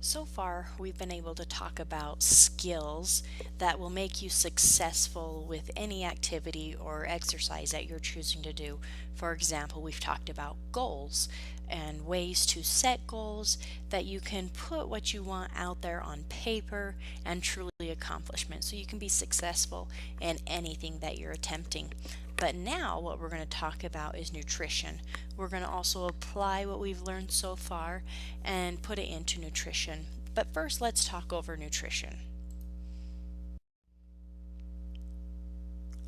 So far, we've been able to talk about skills that will make you successful with any activity or exercise that you're choosing to do. For example, we've talked about goals and ways to set goals that you can put what you want out there on paper and truly accomplishment so you can be successful in anything that you're attempting. But now, what we're going to talk about is nutrition. We're going to also apply what we've learned so far and put it into nutrition. But first, let's talk over nutrition.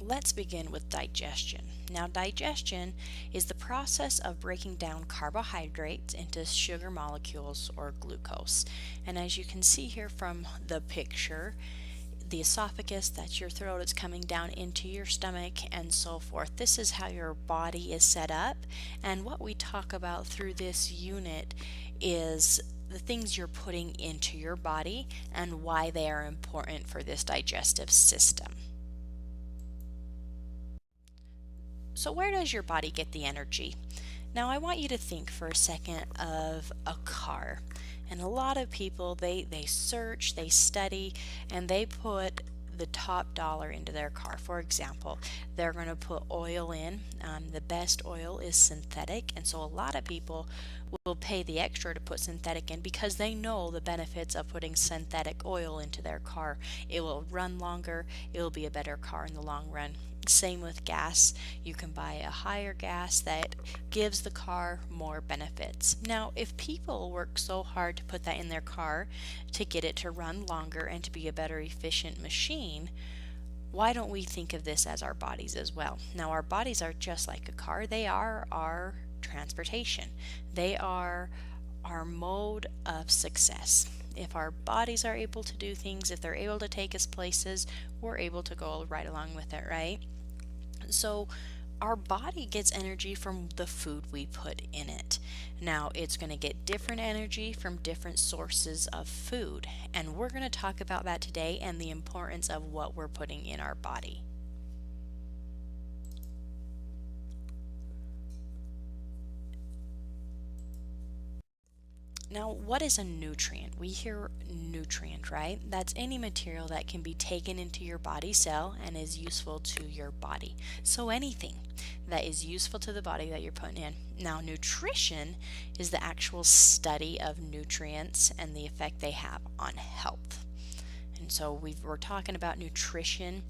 Let's begin with digestion. Now, digestion is the process of breaking down carbohydrates into sugar molecules or glucose. And as you can see here from the picture, the esophagus, that's your throat, it's coming down into your stomach and so forth. This is how your body is set up, and what we talk about through this unit is the things you're putting into your body and why they are important for this digestive system. So where does your body get the energy? Now I want you to think for a second of a car. And a lot of people, they search, they study, and they put the top dollar into their car. For example, they're going to put oil in. The best oil is synthetic, and so a lot of people will pay the extra to put synthetic in because they know the benefits of putting synthetic oil into their car. It will run longer, it will be a better car in the long run. Same with gas. You can buy a higher gas that gives the car more benefits. Now, if people work so hard to put that in their car to get it to run longer and to be a better efficient machine, why don't we think of this as our bodies as well? Now, our bodies are just like a car. They are our transportation. They are our mode of success. If our bodies are able to do things, if they're able to take us places, we're able to go right along with it, right? So our body gets energy from the food we put in it. Now, it's going to get different energy from different sources of food, and we're going to talk about that today and the importance of what we're putting in our body. Now, what is a nutrient? We hear nutrient, right? That's any material that can be taken into your body cell and is useful to your body. So anything that is useful to the body that you're putting in. Now, nutrition is the actual study of nutrients and the effect they have on health. And so we're talking about nutrition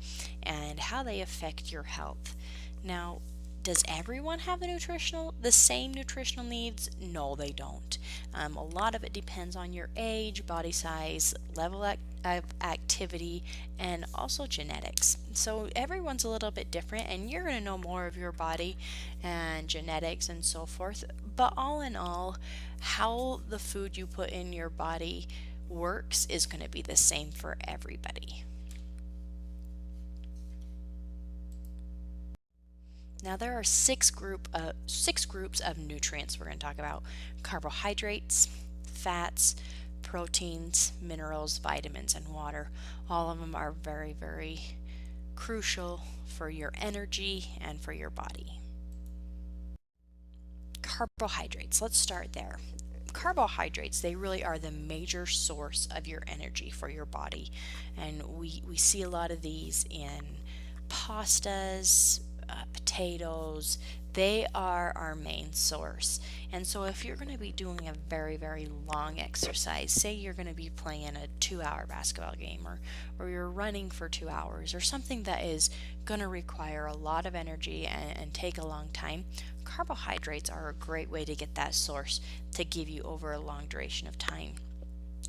and how they affect your health. Now, does everyone have the same nutritional needs? No, they don't. A lot of it depends on your age, body size, level of activity, and also genetics. So everyone's a little bit different, and you're going to know more of your body and genetics and so forth. But all in all, how the food you put in your body works is going to be the same for everybody. Now there are six groups of nutrients we're going to talk about: carbohydrates, fats, proteins, minerals, vitamins, and water. All of them are very, very crucial for your energy and for your body. Carbohydrates, let's start there. Carbohydrates, they really are the major source of your energy for your body. And we see a lot of these in pastas, potatoes. They are our main source. And so if you're going to be doing a very, very long exercise, say you're going to be playing a 2-hour basketball game, or you're running for 2 hours, or something that is going to require a lot of energy and take a long time, carbohydrates are a great way to get that source to give you over a long duration of time.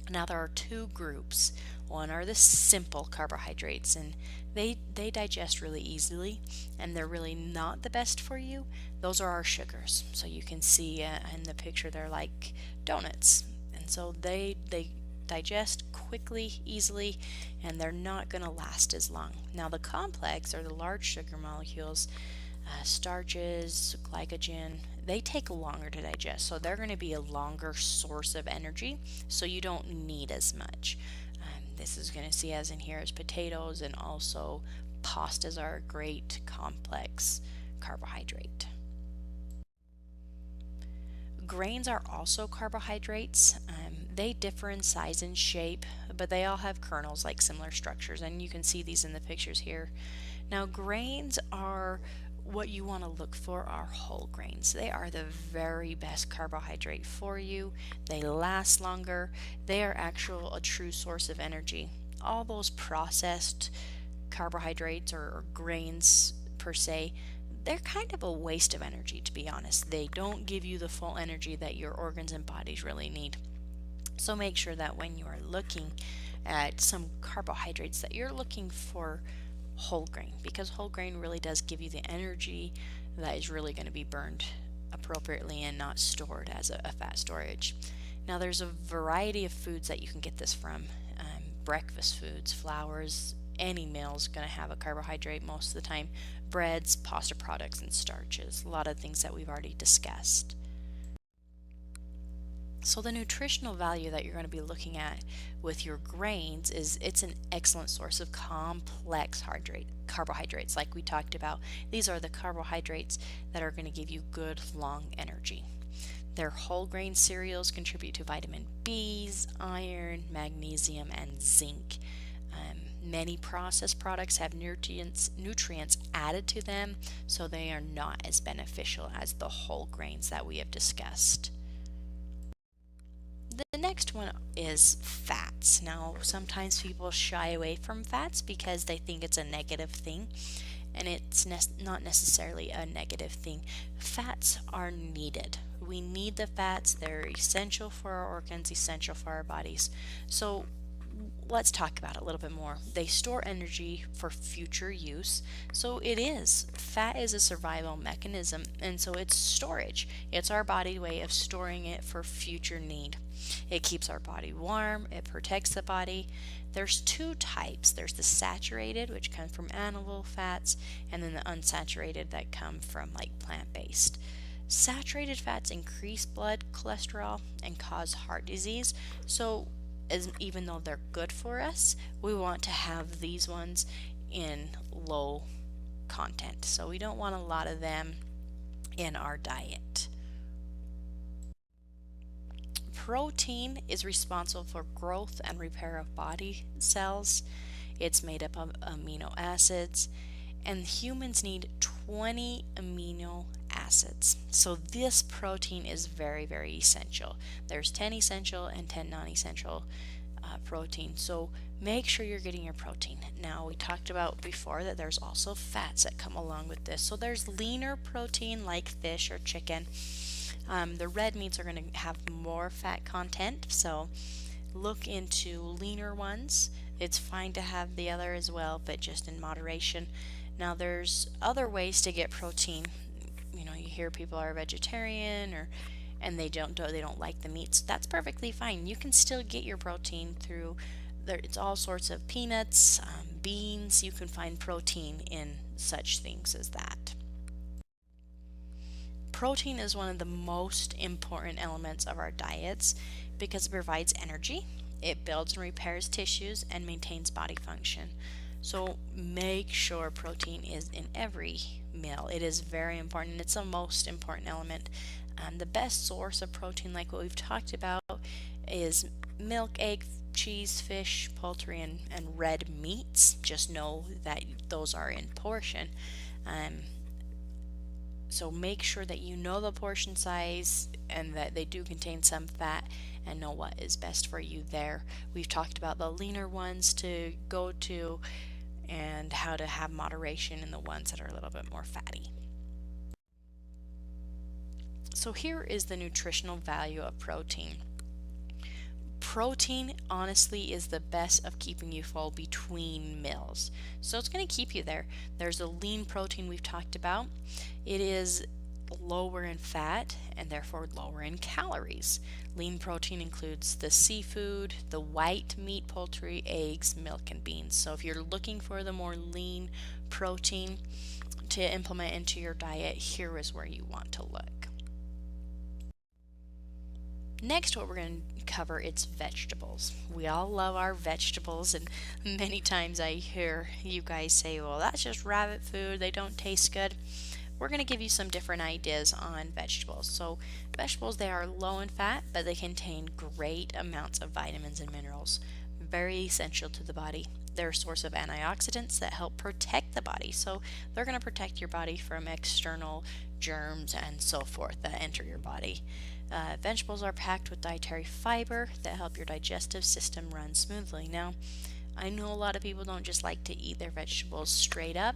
Now there are two groups. One are the simple carbohydrates, and they digest really easily, and they're really not the best for you. Those are our sugars. So you can see in the picture they're like donuts, and so they digest quickly, easily, and they're not going to last as long. Now the complex, or the large sugar molecules, starches, glycogen, they take longer to digest, so they're going to be a longer source of energy, so you don't need as much. This is going to see as in here as potatoes, and also pastas are a great complex carbohydrate. Grains are also carbohydrates. they differ in size and shape, but they all have kernels like similar structures, and you can see these in the pictures here. Now, grains are what you want to look for are whole grains. They are the very best carbohydrate for you. They last longer. They are a true source of energy. All those processed carbohydrates or grains per se, they're kind of a waste of energy, to be honest. They don't give you the full energy that your organs and bodies really need. So make sure that when you are looking at some carbohydrates that you're looking for whole grain, because whole grain really does give you the energy that is really going to be burned appropriately and not stored as a fat storage. Now there's a variety of foods that you can get this from. Breakfast foods, flours, any meal is going to have a carbohydrate most of the time. Breads, pasta products, and starches. A lot of things that we've already discussed. So the nutritional value that you're going to be looking at with your grains is it's an excellent source of complex carbohydrates like we talked about. These are the carbohydrates that are going to give you good long energy. Their whole grain cereals contribute to vitamin B's, iron, magnesium, and zinc. Many processed products have nutrients added to them, so they are not as beneficial as the whole grains that we have discussed. The next one is fats. Now, sometimes people shy away from fats because they think it's a negative thing, and it's not necessarily a negative thing. Fats are needed. We need the fats. They're essential for our organs, essential for our bodies. So let's talk about it a little bit more. They store energy for future use. So fat is a survival mechanism, and so it's storage. It's our body way of storing it for future need. It keeps our body warm, it protects the body. There's two types. There's the saturated, which come from animal fats, and then the unsaturated that come from like plant-based. Saturated fats increase blood cholesterol and cause heart disease. So even though they're good for us, we want to have these ones in low content. So we don't want a lot of them in our diet. Protein is responsible for growth and repair of body cells. It's made up of amino acids, and humans need 20 amino acids. So this protein is very, very essential. There's 10 essential and 10 non-essential protein. So make sure you're getting your protein. Now, we talked about before that there's also fats that come along with this. So there's leaner protein like fish or chicken. The red meats are going to have more fat content, so look into leaner ones. It's fine to have the other as well, but just in moderation. Now there's other ways to get protein. You know, you hear people are vegetarian and they don't like the meats. That's perfectly fine. You can still get your protein through it's all sorts of peanuts, beans. You can find protein in such things as that. Protein is one of the most important elements of our diets because it provides energy, it builds and repairs tissues, and maintains body function. So make sure protein is in every meal. It is very important. It's the most important element. The best source of protein, like what we've talked about, is milk, egg, cheese, fish, poultry, and red meats. Just know that those are in portion. So make sure that you know the portion size and that they do contain some fat and know what is best for you there. We've talked about the leaner ones to go to and how to have moderation in the ones that are a little bit more fatty. So here is the nutritional value of protein. Protein honestly is the best of keeping you full between meals. So it's going to keep you there. There's a lean protein we've talked about. It is lower in fat and therefore lower in calories. Lean protein includes the seafood, the white meat, poultry, eggs, milk, and beans. So if you're looking for the more lean protein to implement into your diet, here is where you want to look. Next, what we're going to cover is vegetables. We all love our vegetables, and many times I hear you guys say, well, that's just rabbit food, they don't taste good. we're going to give you some different ideas on vegetables. So vegetables, they are low in fat, but they contain great amounts of vitamins and minerals, very essential to the body. They're a source of antioxidants that help protect the body. So they're going to protect your body from external germs and so forth that enter your body. Vegetables are packed with dietary fiber that help your digestive system run smoothly. Now, I know a lot of people don't just like to eat their vegetables straight up.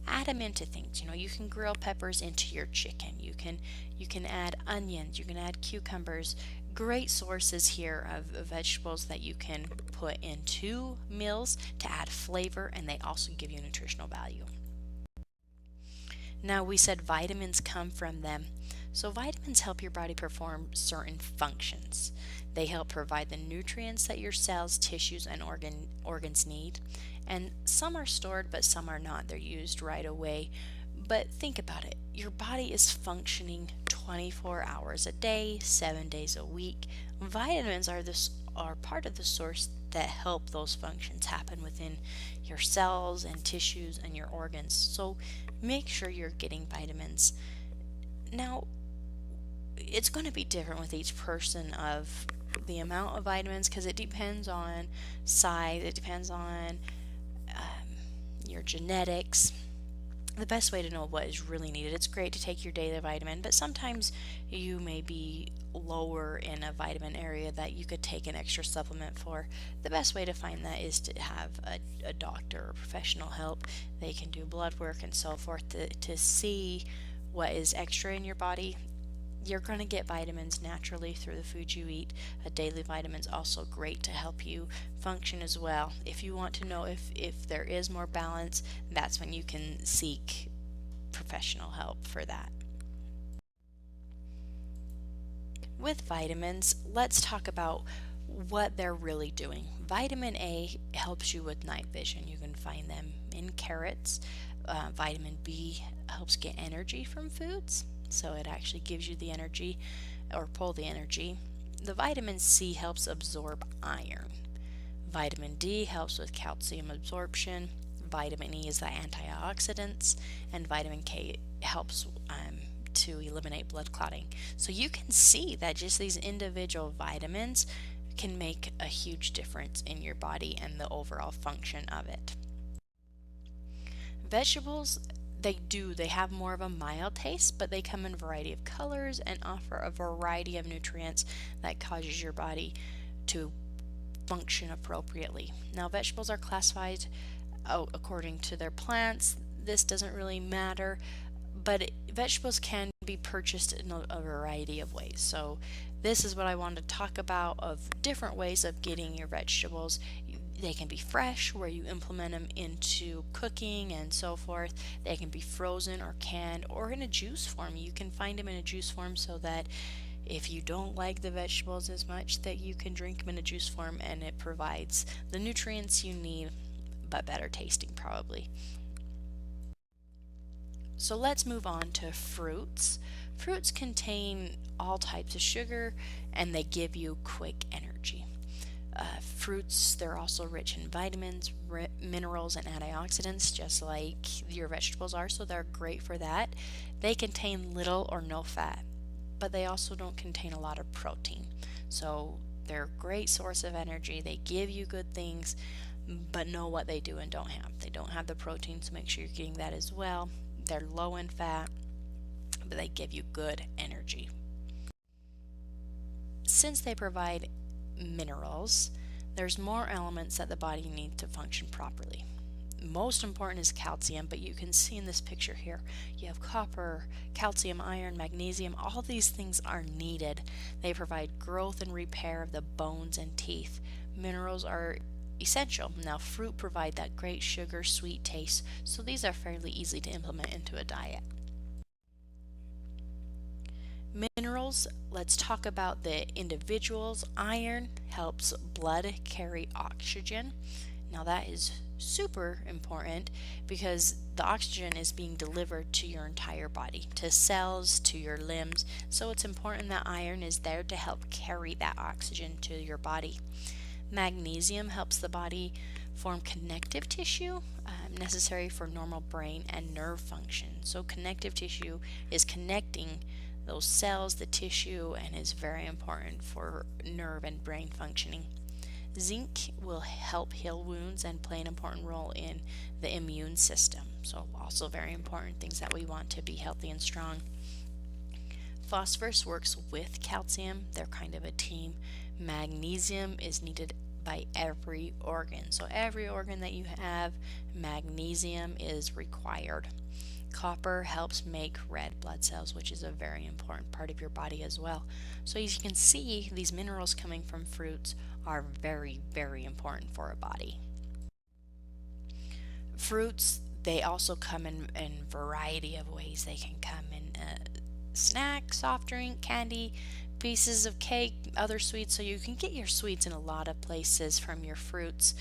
Add them into things. You can grill peppers into your chicken. You can add onions. You can add cucumbers. Great sources here of vegetables that you can put into meals to add flavor, and they also give you nutritional value. Now, we said vitamins come from them. So vitamins help your body perform certain functions. They help provide the nutrients that your cells, tissues, and organs need. And some are stored, but some are not. They're used right away. But think about it. Your body is functioning 24 hours a day, 7 days a week. Vitamins are part of the source that help those functions happen within your cells and tissues and your organs. So make sure you're getting vitamins. Now, it's going to be different with each person of the amount of vitamins, because it depends on size, it depends on your genetics. The best way to know what is really needed, it's great to take your daily vitamin, but sometimes you may be lower in a vitamin area that you could take an extra supplement for. The best way to find that is to have a doctor or professional help. They can do blood work and so forth to see what is extra in your body. You're going to get vitamins naturally through the food you eat. A daily vitamin is also great to help you function as well. If you want to know if there is more balance, that's when you can seek professional help for that. With vitamins, let's talk about what they're really doing. Vitamin A helps you with night vision. You can find them in carrots. Vitamin B helps get energy from foods, so it actually gives you the energy or pull the energy. The vitamin C helps absorb iron. Vitamin D helps with calcium absorption. Vitamin E is the antioxidants, and vitamin K helps to eliminate blood clotting. So you can see that just these individual vitamins can make a huge difference in your body and the overall function of it. Vegetables, they have more of a mild taste, but they come in a variety of colors and offer a variety of nutrients that causes your body to function appropriately. Now, vegetables are classified according to their plants. This doesn't really matter, but vegetables can be purchased in a variety of ways. So this is what I wanted to talk about, of different ways of getting your vegetables. They can be fresh, where you implement them into cooking and so forth. They can be frozen or canned or in a juice form. You can find them in a juice form so that if you don't like the vegetables as much, that you can drink them in a juice form, and it provides the nutrients you need, but better tasting probably. So let's move on to fruits. Fruits contain all types of sugar, and they give you quick energy. Fruits, they're also rich in vitamins, minerals, and antioxidants, just like your vegetables are, so they're great for that. They contain little or no fat, but they also don't contain a lot of protein. So they're a great source of energy. They give you good things, but know what they do and don't have. They don't have the protein, so make sure you're getting that as well. They're low in fat, but they give you good energy. Since they provide minerals, there's more elements that the body needs to function properly. Most important is calcium, but you can see in this picture here, you have copper, calcium, iron, magnesium. All these things are needed. They provide growth and repair of the bones and teeth. Minerals are essential. Now, fruit provide that great sugar sweet taste, so these are fairly easy to implement into a diet. Minerals, let's talk about the individuals. Iron helps blood carry oxygen. Now that is super important because the oxygen is being delivered to your entire body, to cells, to your limbs. So it's important that iron is there to help carry that oxygen to your body. Magnesium helps the body form connective tissue. necessary for normal brain and nerve function. So connective tissue is connecting those cells, the tissue, and is very important for nerve and brain functioning. Zinc will help heal wounds and play an important role in the immune system. So also very important things that we want to be healthy and strong. Phosphorus works with calcium. They're kind of a team. Magnesium is needed by every organ. So every organ that you have, magnesium is required. Copper helps make red blood cells, which is a very important part of your body as well. So as you can see, these minerals coming from fruits are very, very important for a body. Fruits, they also come in variety of ways. They can come in snack, soft drink, candy, pieces of cake, other sweets. So you can get your sweets in a lot of places from your fruits.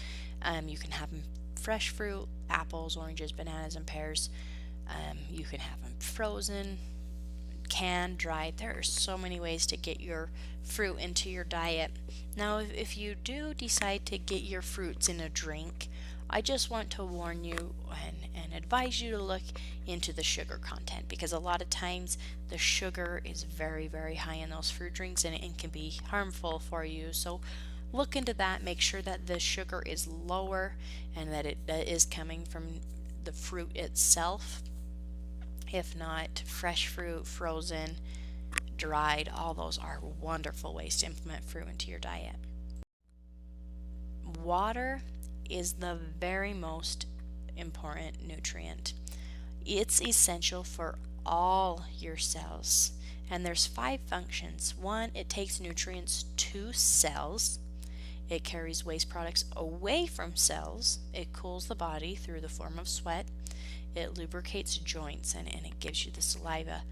You can have them fresh fruit, apples, oranges, bananas, and pears. You can have them frozen, canned, dried. There are so many ways to get your fruit into your diet. Now, if you do decide to get your fruits in a drink, I just want to warn you and advise you to look into the sugar content, because a lot of times the sugar is very, very high in those fruit drinks, and it can be harmful for you. So look into that. Make sure that the sugar is lower and that it is coming from the fruit itself. If not, fresh fruit, frozen, dried, all those are wonderful ways to implement fruit into your diet. Water is the very most important nutrient. It's essential for all your cells, and there's 5 functions. 1, it takes nutrients to cells. It carries waste products away from cells. It cools the body through the form of sweat. It lubricates joints, and it gives you the saliva.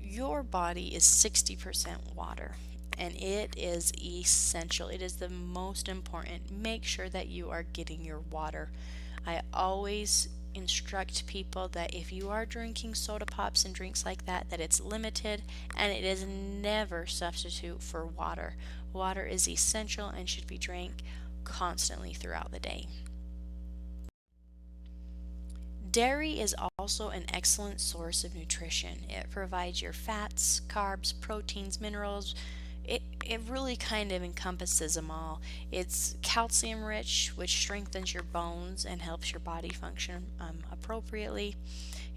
Your body is 60% water, and it is essential. It is the most important. Make sure that you are getting your water. I always instruct people that if you are drinking soda pops and drinks like that, that it's limited, and it is never substitute for water. Water is essential and should be drank constantly throughout the day. Dairy is also an excellent source of nutrition. It provides your fats, carbs, proteins, minerals. It really kind of encompasses them all. It's calcium rich, which strengthens your bones and helps your body function appropriately.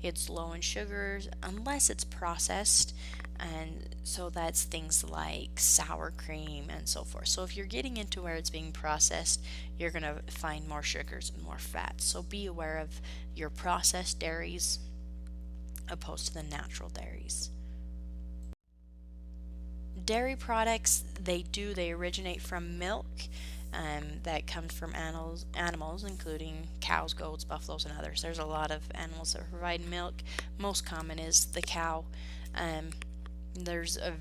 It's low in sugars unless it's processed, and so that's things like sour cream and so forth. So if you're getting into where it's being processed, you're going to find more sugars and more fats. So be aware of your processed dairies opposed to the natural dairies. Dairy products, they originate from milk that comes from animals, including cows, goats, buffaloes, and others. There's a lot of animals that provide milk. Most common is the cow. There's a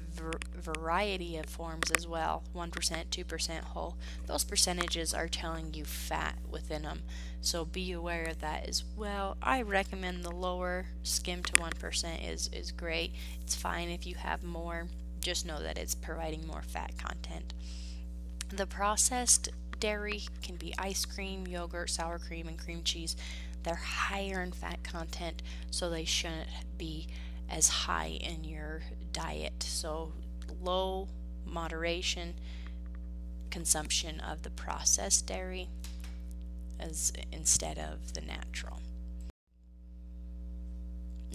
variety of forms as well, 1%, 2% whole. Those percentages are telling you fat within them, so be aware of that as well. I recommend the lower, skim to 1% is great. It's fine if you have more. Just know that it's providing more fat content. The processed dairy can be ice cream, yogurt, sour cream, and cream cheese. They're higher in fat content, so they shouldn't be as high in your diet. So low moderation consumption of the processed dairy as instead of the natural.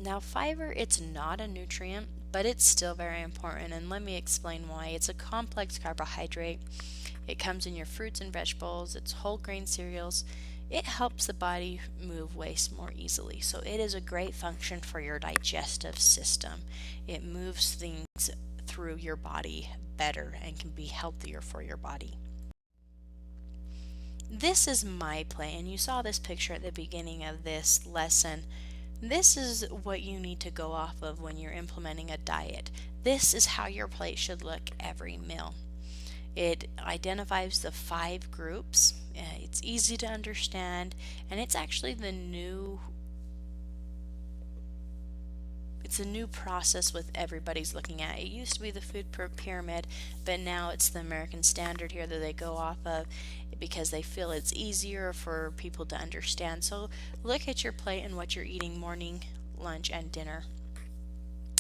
Now, fiber, it's not a nutrient, but it's still very important, and let me explain why. It's a complex carbohydrate. It comes in your fruits and vegetables. It's whole grain cereals. It helps the body move waste more easily, so it is a great function for your digestive system. It moves things through your body better and can be healthier for your body. This is my plate, and you saw this picture at the beginning of this lesson. This is what you need to go off of when you're implementing a diet. This is how your plate should look every meal. It identifies the 5 groups. It's easy to understand, and it's actually it's a new process with everybody's looking at. It used to be the food pyramid, but now it's the American standard here that they go off of, because they feel it's easier for people to understand. So look at your plate and what you're eating morning, lunch, and dinner,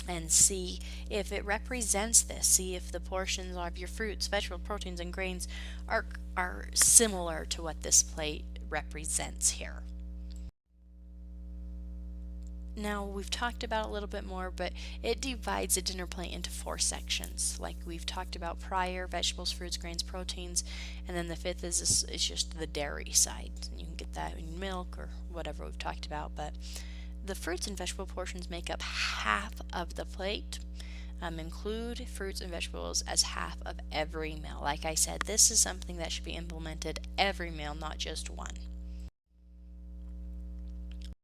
and see if it represents this. See if the portions of your fruits, vegetables, proteins, and grains are similar to what this plate represents here. Now we've talked about it a little bit more, but it divides a dinner plate into 4 sections, like we've talked about prior: vegetables, fruits, grains, proteins, and then the fifth is just the dairy side. And you can get that in milk or whatever we've talked about, but the fruits and vegetable portions make up half of the plate. Include fruits and vegetables as half of every meal. Like I said, this is something that should be implemented every meal, not just one.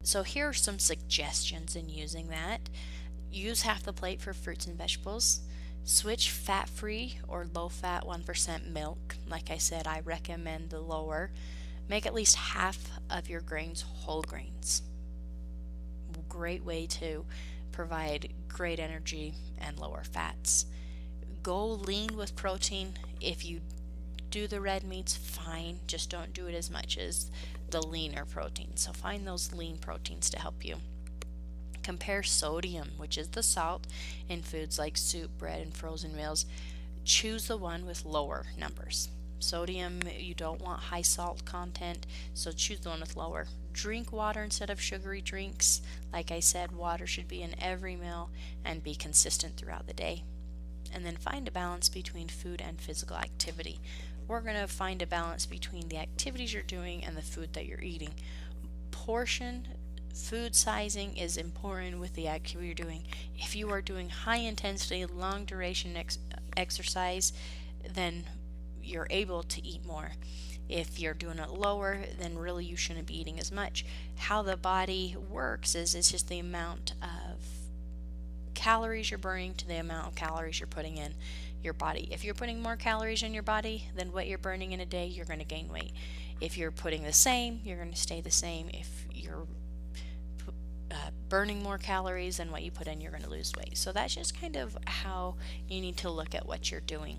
So here are some suggestions in using that. Use half the plate for fruits and vegetables. Switch fat-free or low-fat 1% milk. Like I said, I recommend the lower. Make at least half of your grains whole grains. Great way to provide great energy and lower fats. Go lean with protein. If you do the red meats, fine, just don't do it as much as the leaner proteins. So find those lean proteins to help you. Compare sodium, which is the salt, in foods like soup, bread, and frozen meals. Choose the one with lower numbers. Sodium, you don't want high salt content, so choose the one with lower. Drink water instead of sugary drinks. Like I said, water should be in every meal and be consistent throughout the day. And then find a balance between food and physical activity. We're going to find a balance between the activities you're doing and the food that you're eating. Portion food sizing is important with the activity you're doing. If you are doing high intensity, long duration exercise, then you're able to eat more. If you're doing it lower, then really you shouldn't be eating as much. How the body works is it's just the amount of calories you're burning to the amount of calories you're putting in your body. If you're putting more calories in your body than what you're burning in a day, you're going to gain weight. If you're putting the same, you're going to stay the same. If you're burning more calories than what you put in, you're going to lose weight. So that's just kind of how you need to look at what you're doing.